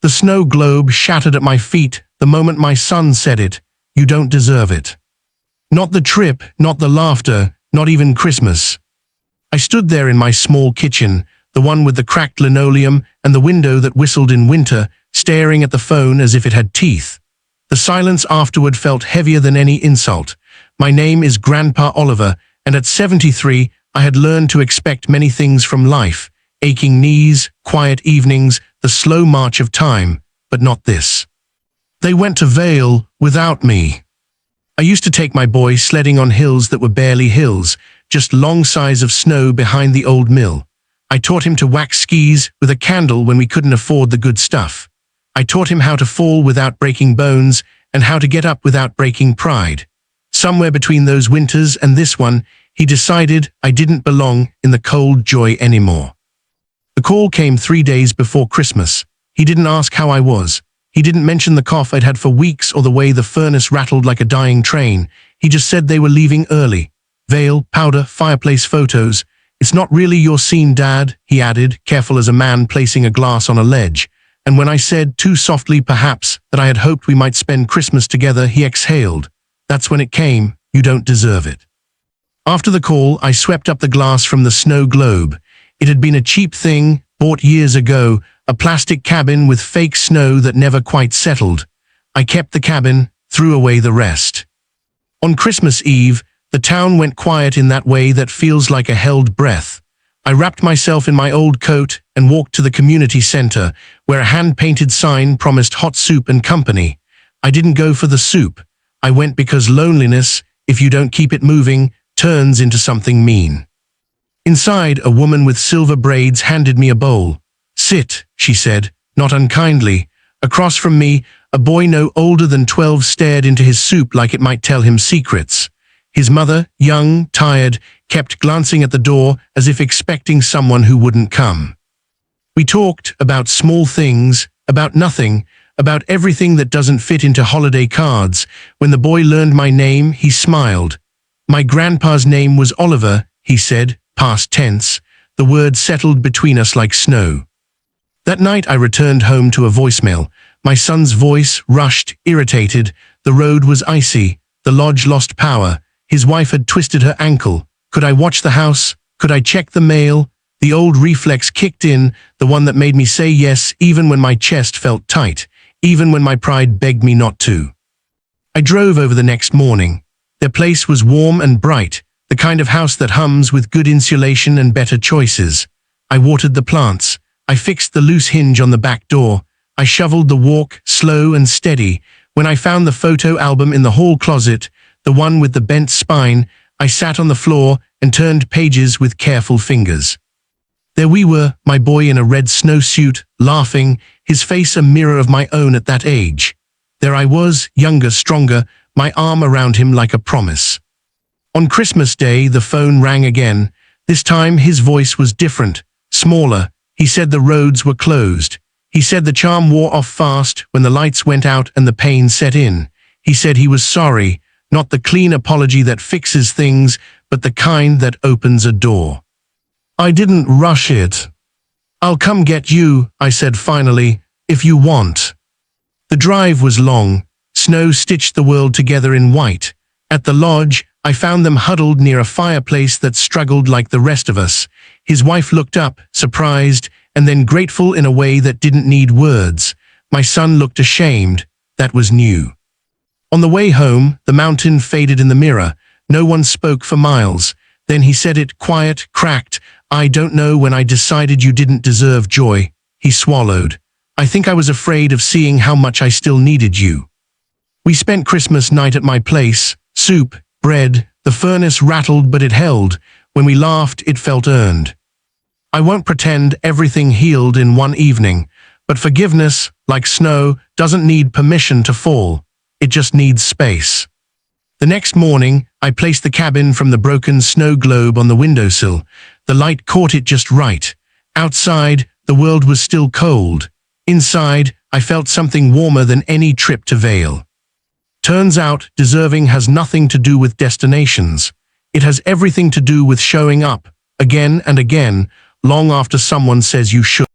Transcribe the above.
The snow globe shattered at my feet the moment my son said it. You don't deserve it. Not the trip, not the laughter, not even Christmas. I stood there in my small kitchen, the one with the cracked linoleum and the window that whistled in winter, staring at the phone as if it had teeth. The silence afterward felt heavier than any insult. My name is Grandpa Oliver, and at 73, I had learned to expect many things from life: aching knees, quiet evenings, the slow march of time, but not this. They went to Vail without me. I used to take my boy sledding on hills that were barely hills, just long sides of snow behind the old mill. I taught him to wax skis with a candle when we couldn't afford the good stuff. I taught him how to fall without breaking bones and how to get up without breaking pride. Somewhere between those winters and this one, he decided I didn't belong in the cold joy anymore. The call came 3 days before Christmas. He didn't ask how I was. He didn't mention the cough I'd had for weeks or the way the furnace rattled like a dying train. He just said they were leaving early. Vail, powder, fireplace photos. It's not really your scene, Dad, he added, careful as a man placing a glass on a ledge. And when I said, too softly perhaps, that I had hoped we might spend Christmas together, he exhaled. That's when it came. You don't deserve it. After the call, I swept up the glass from the snow globe. It had been a cheap thing, bought years ago, a plastic cabin with fake snow that never quite settled. I kept the cabin, threw away the rest. On Christmas Eve, the town went quiet in that way that feels like a held breath. I wrapped myself in my old coat and walked to the community center, where a hand-painted sign promised hot soup and company. I didn't go for the soup. I went because loneliness, if you don't keep it moving, turns into something mean. Inside, a woman with silver braids handed me a bowl. Sit, she said, not unkindly. Across from me, a boy no older than 12 stared into his soup like it might tell him secrets. His mother, young, tired, kept glancing at the door as if expecting someone who wouldn't come. We talked about small things, about nothing, about everything that doesn't fit into holiday cards. When the boy learned my name, he smiled. My grandpa's name was Oliver, he said, past tense. The word settled between us like snow. That night I returned home to a voicemail. My son's voice, rushed, irritated. The road was icy. The lodge lost power. His wife had twisted her ankle. Could I watch the house? Could I check the mail? The old reflex kicked in, the one that made me say yes even when my chest felt tight, even when my pride begged me not to. I drove over the next morning. Their place was warm and bright, the kind of house that hums with good insulation and better choices. I watered the plants. I fixed the loose hinge on the back door. I shoveled the walk, slow and steady. When I found the photo album in the hall closet, the one with the bent spine, I sat on the floor and turned pages with careful fingers. There we were, my boy in a red snowsuit, laughing, his face a mirror of my own at that age. There I was, younger, stronger, my arm around him like a promise. On Christmas Day, the phone rang again. This time his voice was different, smaller. He said the roads were closed. He said the charm wore off fast when the lights went out and the pain set in. He said he was sorry, not the clean apology that fixes things, but the kind that opens a door. I didn't rush it. I'll come get you, I said finally, if you want. The drive was long. Snow stitched the world together in white. At the lodge, I found them huddled near a fireplace that struggled like the rest of us. His wife looked up, surprised, and then grateful in a way that didn't need words. My son looked ashamed. That was new. On the way home, the mountain faded in the mirror. No one spoke for miles. Then he said it, quiet, cracked. I don't know when I decided you didn't deserve joy. He swallowed. I think I was afraid of seeing how much I still needed you. We spent Christmas night at my place. Soup, bread, the furnace rattled but it held. When we laughed, it felt earned. I won't pretend everything healed in one evening, but forgiveness, like snow, doesn't need permission to fall. It just needs space. The next morning, I placed the cabin from the broken snow globe on the windowsill. The light caught it just right. Outside, the world was still cold. Inside, I felt something warmer than any trip to Vail. Turns out, deserving has nothing to do with destinations. It has everything to do with showing up, again and again, long after someone says you should.